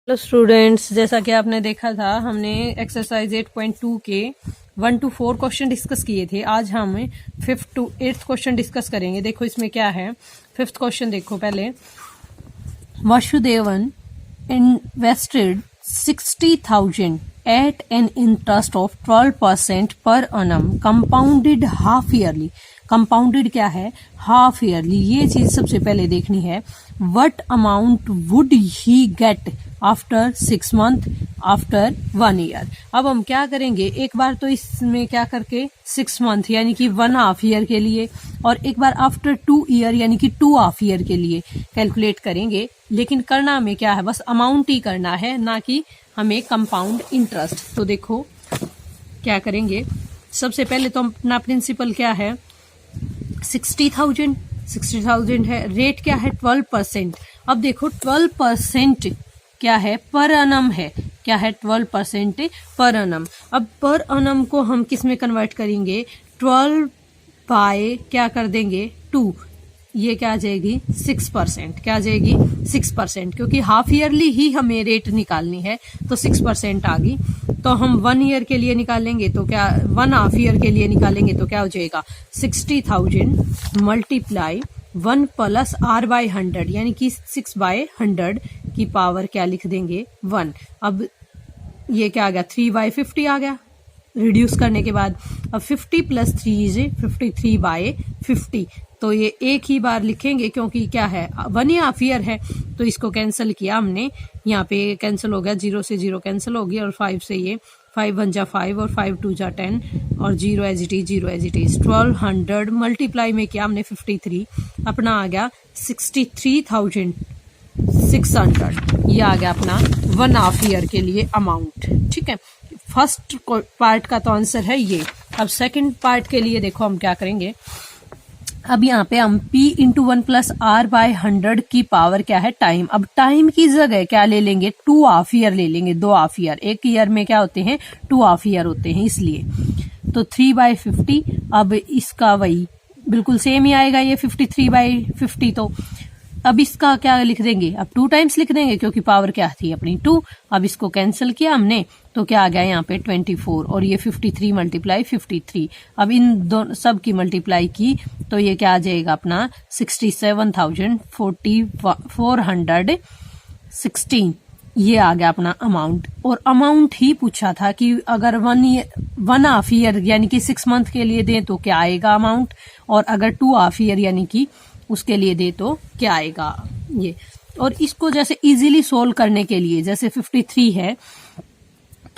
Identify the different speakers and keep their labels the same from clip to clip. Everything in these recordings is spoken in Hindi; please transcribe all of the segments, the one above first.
Speaker 1: हेलो स्टूडेंट्स, जैसा कि आपने देखा था हमने एक्सरसाइज 8.2 के 1 to 4 क्वेश्चन डिस्कस किए थे। आज हम 5th to 8th question discuss करेंगे। देखो इसमें क्या है। 5th क्वेश्चन देखो पहले। Vasudevan invested 60,000 at an interest of 12% per annum compounded half yearly. Compounded क्या है? Half yearly. ये चीज सबसे पहले देखनी है। What amount would he get after 6 month, after 1 year। अब हम क्या करेंगे, एक बार तो इसमें क्या करके 6 month यानी कि 1 half year के लिए, और एक बार आफ्टर 2 year यानी कि 2 half year के लिए कैलकुलेट करेंगे। लेकिन करना हमें क्या है, बस अमाउंट ही करना है, ना कि हमें कंपाउंड इंटरेस्ट। तो देखो क्या करेंगे। सबसे पहले तो अपना प्रिंसिपल क्या है, 60,000 है। रेट क्या है, 12%। अब देखो 12% क्या है, पर annum है। क्या है, 12% पर annum। अब पर annum को हम किस में कन्वर्ट करेंगे, 12 बाय क्या कर देंगे 2। ये क्या आ जाएगी 6%। क्या आ जाएगी 6%, क्योंकि हाफ ईयरली ही हमें रेट निकालनी है तो 6% आ गई। तो हम 1 year के लिए निकालेंगे तो क्या, 1 half year के लिए निकालेंगे तो क्या हो जाएगा 60,000 मल्टीप्लाई 1 प्लस r बाय 100 यानी कि 6/100 की पावर क्या लिख देंगे 1। अब ये क्या आ गया 3/50 आ गया रिड्यूस करने के बाद। अब 50 प्लस 3 इज 53/50। तो ये एक ही बार लिखेंगे क्योंकि क्या है 1 हाफ ईयर है, तो इसको कैंसिल किया हमने। यहाँ पे कैंसिल हो गया, 0 से 0 कैंसिल हो गया, और 5 से ये 5 1 जा 5 और 5 2 जा 10 और 0 as it is 0 as it is. 1200 multiply में किया हमने 53, अपना आ गया 63,600। ये आ गया अपना 1 हाफ ईयर के लिए अमाउंट। ठीक है, फर्स्ट पार्ट का तो आंसर है ये। अब सेकंड पार्ट के लिए देखो हम क्या करेंगे। अब यहाँ पे हम p into 1 plus r by 100 की पावर क्या है, टाइम। अब टाइम की जगह क्या ले लेंगे, 2 हाफ ईयर ले लेंगे। 2 हाफ ईयर, एक ईयर में क्या होते हैं 2 हाफ ईयर होते हैं, इसलिए तो 3/50। अब इसका वही बिल्कुल सेम ही आएगा, ये 53/50। तो अब इसका क्या लिख देंगे, अब 2 टाइम्स लिख देंगे क्योंकि पावर क्या थी अपनी 2। अब इसको कैंसिल किया हमने तो क्या आ गया यहाँ पे 24, और ये 53 मल्टीप्लाई 53। अब इन दोनों सब की मल्टीप्लाई की तो ये क्या आ जाएगा अपना 67,416। ये आ गया अपना अमाउंट। और अमाउंट ही पूछा था कि अगर 1 हाफ ईयर यानी कि 6 month के लिए दें तो क्या आएगा अमाउंट, और अगर 2 हाफ ईयर यानी कि उसके लिए दे तो क्या आएगा ये। और इसको जैसे इजीली सोल्व करने के लिए, जैसे 53 है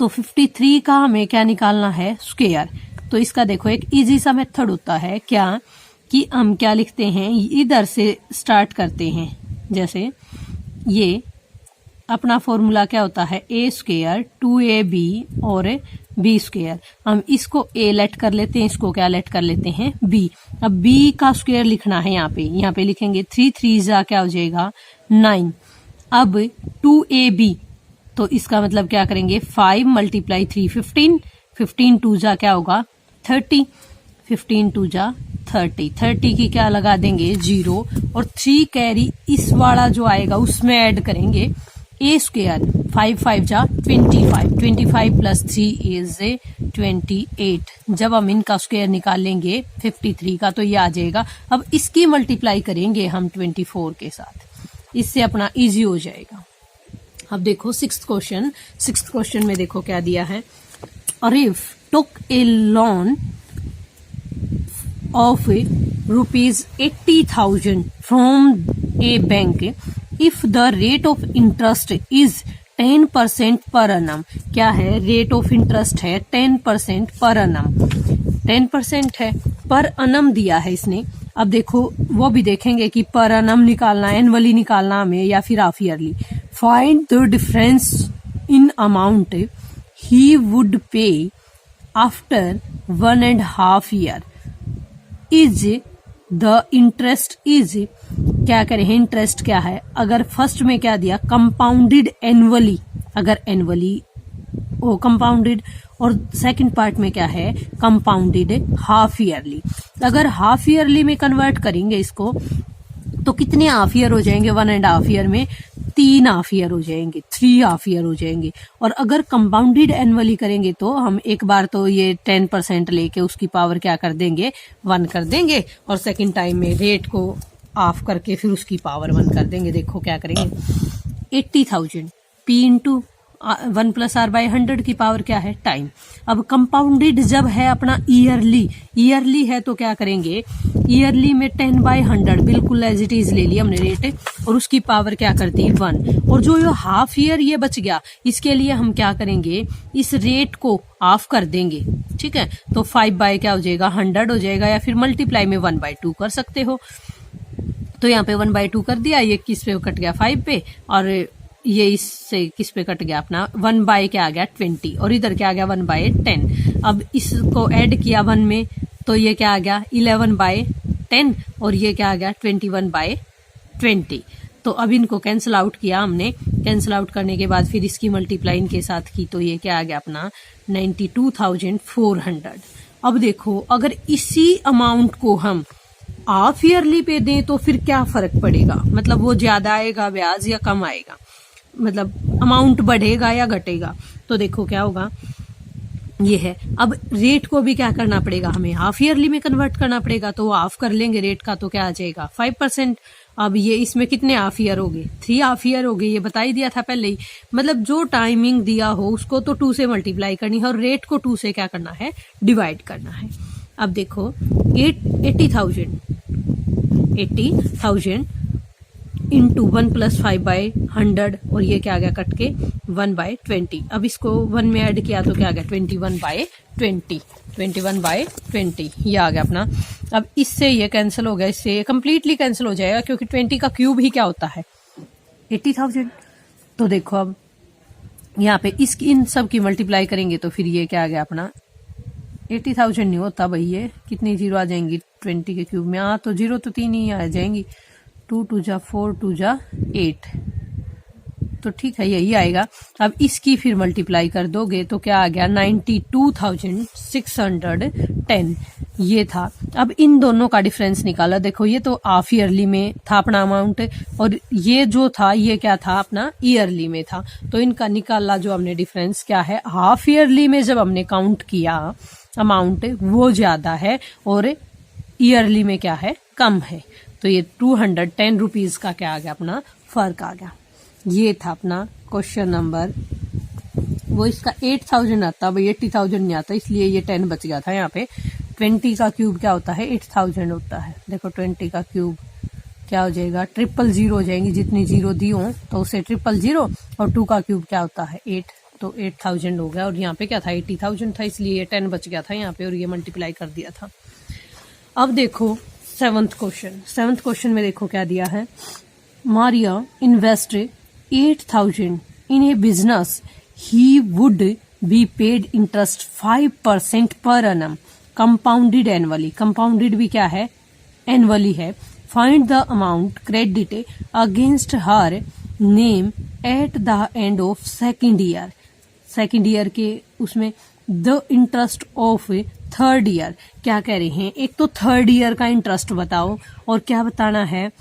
Speaker 1: तो 53 का हमें क्या निकालना है, स्क्वायर। तो इसका देखो एक इजी सा मेथड होता है क्या, कि हम क्या लिखते हैं, इधर से स्टार्ट करते हैं। जैसे ये अपना फॉर्मूला क्या होता है, a स्क्वायर 2ab और b स्क्वायर। हम इसको a लेट कर लेते हैं, इसको क्या लेट कर लेते हैं b। अब b का स्क्वायर लिखना है यहाँ पे लिखेंगे 3 3 जा क्या हो जाएगा 9। अब 2ab तो इसका मतलब क्या करेंगे 5 मल्टीप्लाई 3 15, 15 2 जा क्या होगा 30, 15 2 जा 30, 30 की क्या लगा देंगे 0, और 3 कैरी इस वाला जो आएगा उसमें ऐड करेंगे a स्क्वायर 5 5 जा 25, 25 प्लस 3 इज 28। जब हम इनका स्क्वायर निकालेंगे 53 का तो ये आ जाएगा। अब इसकी मल्टीप्लाई करेंगे हम 24 के साथ, इससे अपना इजी हो जाएगा। अब देखो 6th क्वेश्चन में देखो क्या दिया है। Arif took a loan of ₹80,000 from a bank if the rate of interest is 10% per annum। क्या है, रेट ऑफ इंटरेस्ट है 10% पर annum। 10% है, पर annum दिया है इसने। अब देखो वो भी देखेंगे कि पर annum निकालना, एनुअली निकालना हमें या फिर half yearly. Find the difference in amount he would pay after 1.5 year। Is the interest is, क्या करें, इंटरेस्ट क्या है, अगर फर्स्ट में क्या दिया कंपाउंडेड एनुअली, अगर एनुअली वो कंपाउंडेड, और सेकंड पार्ट में क्या है कंपाउंडेड हाफ ईयरली। अगर हाफ ईयरली में कन्वर्ट करेंगे इसको तो कितने हाफ ईयर हो जाएंगे 1.5 year में 3 हाफ ईयर हो जाएंगे, 3 हाफ ईयर हो जाएंगे। और अगर कंपाउंडेड एनुअली करेंगे तो हम एक बार तो ये 10% लेके उसकी पावर क्या कर देंगे, 1 कर देंगे, और सेकंड टाइम में रेट को ऑफ करके फिर उसकी पावर 1 कर देंगे। देखो क्या करेंगे, 80,000 P into 1 plus r by 100 की पावर क्या है, टाइम। अब कंपाउंडेड जब है अपना ईयरली है तो क्या करेंगे, ईयरली में 10 बाई 100 बिल्कुल एज इट इज ले लिया हमने रेट, और उसकी पावर क्या कर दी, 1। और जो हाफ ईयर ये बच गया, इसके लिए हम क्या करेंगे, इस रेट को ऑफ कर देंगे। ठीक है, तो 5 बाय क्या हो जाएगा, 100 हो जाएगा, या फिर मल्टीप्लाई में 1/2 कर सकते हो। तो यहाँ पे 1/2 कर दिया, ये किस पे कट गया, 5 पे, और ये इससे किस पे कट गया अपना, 1 बाय क्या आ गया, 20, और इधर क्या आ गया, 1/10। अब इसको ऐड किया 1 में तो ये क्या आ गया, 11/10, और ये क्या आ गया, 21/20। तो अब इनको कैंसिल आउट किया हमने, कैंसिल आउट करने के बाद फिर इसकी मल्टीप्लाई इनके साथ की, तो ये क्या आ गया अपना 92,400। अब देखो अगर इसी अमाउंट को हम हाफ ईयरली पे दें तो फिर क्या फर्क पड़ेगा, मतलब वो ज्यादा आएगा ब्याज या कम आएगा, मतलब अमाउंट बढ़ेगा या घटेगा। तो देखो क्या होगा, ये है। अब रेट को भी क्या करना पड़ेगा, हमें हाफ ईयरली में कन्वर्ट करना पड़ेगा, तो हाफ कर लेंगे रेट का, तो क्या आ जाएगा, 5%। अब ये इसमें कितने हाफ ईयर हो गए, 3 हाफ ईयर हो गए, ये बता ही दिया था पहले ही। मतलब जो टाइमिंग दिया हो उसको तो 2 से मल्टीप्लाई करनी है, और रेट को 2 से क्या करना है, डिवाइड करना है। अब देखो 80,000 इंटू 1 प्लस 5/100, और ये क्या आ गया कट के 1/20। अब इसको 1 में ऐड किया तो क्या आ गया, 21/20 ये आ गया अपना। अब इससे ये कैंसिल हो गया, इससे ये कंप्लीटली कैंसिल हो जाएगा, क्योंकि 20 का क्यूब ही क्या होता है, 80,000। तो देखो अब यहाँ पे इन सब की मल्टीप्लाई करेंगे तो फिर ये क्या आ गया अपना 80,000 नहीं होता भाई, ये कितनी जीरो आ जाएंगी 20 के क्यूब में, तो जीरो तो 3 ही आ जाएंगी, 2 2 जा 4 2 जा 8, तो ठीक है यही आएगा। अब इसकी फिर मल्टीप्लाई कर दोगे तो क्या आ गया 92,610, ये था। अब इन दोनों का डिफरेंस निकाला, देखो ये तो हाफ ईयरली में था अपना अमाउंट, और ये जो था ये क्या था अपना ईयरली में था। तो इनका निकाला जो हमने डिफरेंस क्या है, हाफ ईयरली में जब हमने काउंट किया अमाउंट वो ज्यादा है, और ईयरली में क्या है, कम है। तो ये 210 रुपीज का क्या आ गया अपना फर्क आ गया। ये था अपना क्वेश्चन नंबर, वो इसका 8,000 आता, भाई 80,000 नहीं आता, इसलिए ये 10 बच गया था यहाँ पे। 20 का क्यूब क्या होता है, 8,000 होता है। देखो 20 का क्यूब क्या हो जाएगा, 000 हो जाएंगी, जितनी जीरो दी हो तो उसे 000, और 2 का क्यूब क्या होता है 8, तो 8,000 हो गया। और यहाँ पे क्या था 80,000 था, इसलिए ये 10 बच गया था यहाँ पे, और ये मल्टीप्लाई कर दिया था। अब देखो 7th क्वेश्चन में देखो क्या दिया है, Maria invest 8,000 in a business, he would be paid interest 5% per annum, compounded annually. Compounded भी क्या है, annually है। Find the amount credited against her name at the end of second year. Second year के उसमें the interest of third year, क्या कह रहे हैं, एक तो थर्ड ईयर का इंटरेस्ट बताओ, और क्या बताना है,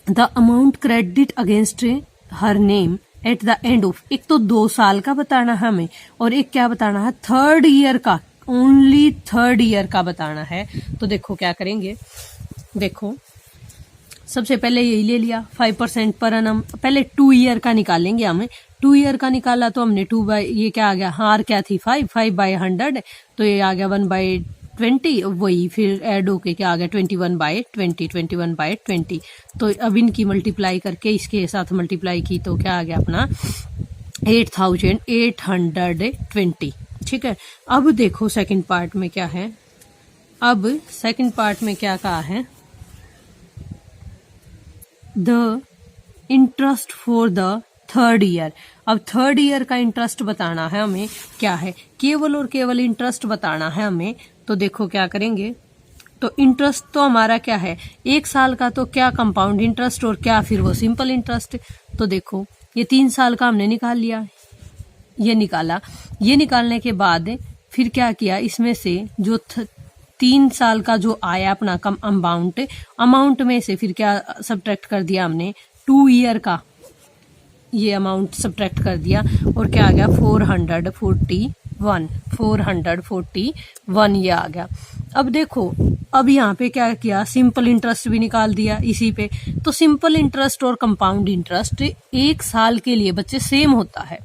Speaker 1: the amount credit against her name at the end of, एक तो 2 साल का बताना है हमें, और एक क्या बताना है, थर्ड ईयर का, ओनली थर्ड ईयर का बताना है। तो देखो क्या करेंगे, देखो सबसे पहले यही ले लिया 5% पर एनम, पहले 2 ईयर का निकालेंगे हमें। 2 ईयर का निकाला तो हमने 2 बाई, ये क्या आ गया, हार क्या थी 5/100, तो ये आ गया 1/20, वही फिर ऐड होके क्या आ गया 21/20। तो अब इनकी मल्टीप्लाई करके इसके साथ मल्टीप्लाई की तो क्या आ गया अपना 8,820। ठीक है, अब देखो सेकंड पार्ट में क्या है, अब सेकंड पार्ट में क्या कहा है, the interest for the third year. अब थर्ड ईयर का इंटरेस्ट बताना है हमें, क्या है, केवल और केवल इंटरेस्ट बताना है हमें। तो देखो क्या करेंगे, तो इंटरेस्ट तो हमारा क्या है 1 साल का, तो क्या कंपाउंड इंटरेस्ट और क्या फिर वो सिंपल इंटरेस्ट। तो देखो ये 3 साल का हमने निकाल लिया, ये निकाला, ये निकालने के बाद फिर क्या किया, इसमें से जो 3 साल का जो आया अपना कम अमाउंट में से फिर क्या सब्ट्रैक्ट कर दिया हमने 2 ईयर का, ये अमाउंट सब्ट्रैक्ट कर दिया और क्या आ गया 441 ये आ गया। अब देखो, अब यहाँ पे क्या किया, सिंपल इंटरेस्ट भी निकाल दिया इसी पे। तो सिंपल इंटरेस्ट और कंपाउंड इंटरेस्ट 1 साल के लिए बच्चे सेम होता है।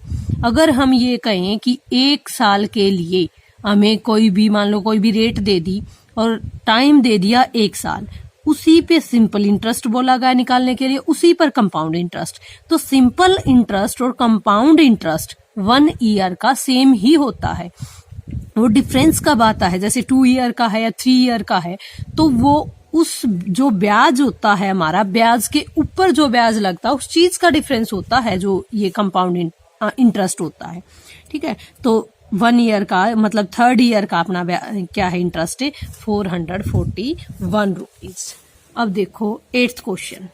Speaker 1: अगर हम ये कहें कि 1 साल के लिए हमें कोई भी, मान लो कोई भी रेट दे दी और टाइम दे दिया 1 साल, उसी पे सिंपल इंटरेस्ट बोला गया निकालने के लिए, उसी पर कंपाउंड इंटरेस्ट। तो सिंपल इंटरेस्ट और कंपाउंड इंटरेस्ट 1 ईयर का सेम ही होता है। वो डिफरेंस कब आता है, जैसे 2 ईयर का है या 3 ईयर का है, तो वो उस जो ब्याज होता है हमारा, ब्याज के ऊपर जो ब्याज लगता है उस चीज का डिफरेंस होता है, जो ये कंपाउंड इंटरेस्ट होता है। ठीक है, तो 1 ईयर का मतलब 3rd ईयर का अपना क्या है इंटरेस्ट है 441 रुपीज। अब देखो 8th question,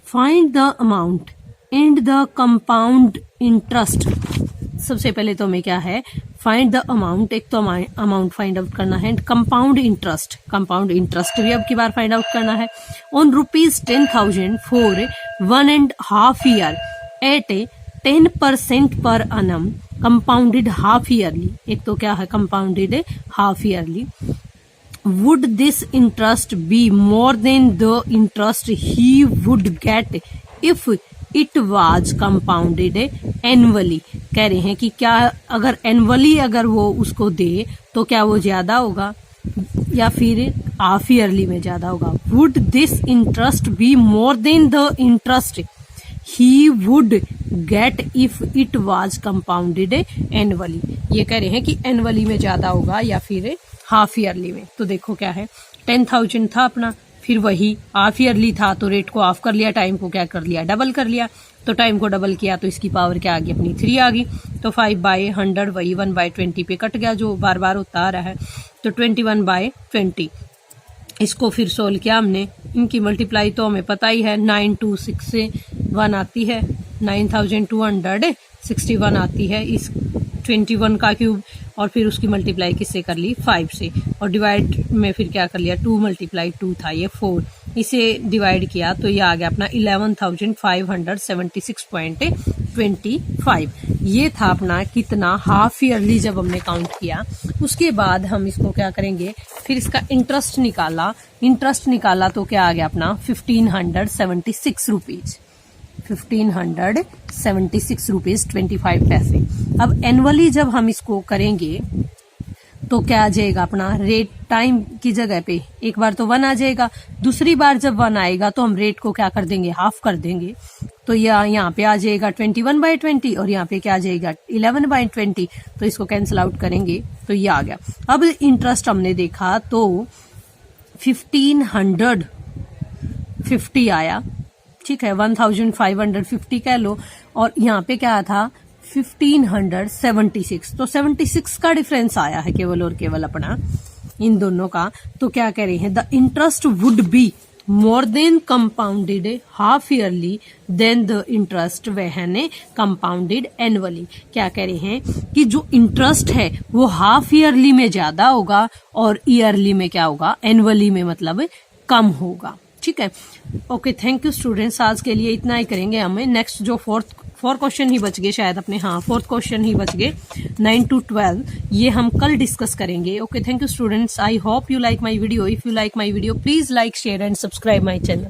Speaker 1: find the amount and the compound interest. सबसे पहले तो हमें क्या है, फाइंड द अमाउंट, एक तो अमाउंट फाइंड आउट करना है, एंड कंपाउंड इंटरेस्ट भी अब की बार फाइंड आउट करना है। On ₹10,000 for 1.5 year eight 10% per annum compounded half yearly. एक तो क्या है compounded half yearly. Would this interest B more then the interest he would get if it was compounded annually. कह रहे हैं कि क्या अगर एनुअली अगर वो उसको दे तो क्या वो ज्यादा होगा या फिर हाफ ईयरली में ज्यादा होगा। Would this interest B more then the interest he would get if it was compounded annually. ये कह रहे हैं कि एनुअली में ज्यादा होगा या फिर हाफ ईयरली में। तो देखो क्या है, 10,000 था अपना, फिर वही हाफ ईयरली था तो रेट को ऑफ कर लिया, टाइम को क्या कर लिया डबल कर लिया। तो टाइम को डबल किया तो इसकी पावर क्या आ गई अपनी 3 आ गई। तो 5/100 वही 1/20 पे कट गया जो बार बार होता आ रहा है। तो 21/20 इसको फिर सोल्व किया हमने। इनकी मल्टीप्लाई तो हमें पता ही है, 926 आती है, 9261 आती है। इस 21 का क्यूब और फिर उसकी मल्टीप्लाई किससे कर ली 5 से, और डिवाइड में फिर क्या कर लिया 2 × 2 था ये 4, इसे डिवाइड किया तो ये आ गया अपना 11,576.25। ये था अपना कितना हाफ ईयरली जब हमने काउंट किया। उसके बाद हम इसको क्या करेंगे, फिर इसका इंटरेस्ट निकाला तो क्या आ गया अपना 1576 रुपीज, 1576 रुपीज 25 पैसे। अब एनुअली जब हम इसको करेंगे तो क्या आ जाएगा अपना रेट, टाइम की जगह पे एक बार तो 1 आ जाएगा, दूसरी बार जब 1 आएगा तो हम रेट को क्या कर देंगे हाफ कर देंगे। तो यहाँ पे आ जाएगा 21/20 और यहाँ पे क्या आ जाएगा 11/20। तो इसको कैंसिल आउट करेंगे तो ये आ गया। अब इंटरेस्ट हमने देखा तो 1550 आया, ठीक है 1550 कह लो, और यहाँ पे क्या था 1576। तो 76 का डिफरेंस आया है केवल और केवल अपना इन दोनों का। तो क्या कह रहे हैं, the interest would be more than compounded half yearly than the interest when compounded annually. क्या कह रहे हैं कि जो इंटरेस्ट है वो हाफ ईयरली में ज्यादा होगा और ईयरली में क्या होगा एनुअली में मतलब कम होगा। ठीक है, ओके थैंक यू स्टूडेंट्स, आज के लिए इतना ही करेंगे हमें। नेक्स्ट जो 4th क्वेश्चन ही बच गए शायद अपने, हाँ 4th क्वेश्चन ही बच गए 9 to 12, ये हम कल डिस्कस करेंगे। Okay thank you students, I hope you like my video. If you like my video please like share and subscribe my channel.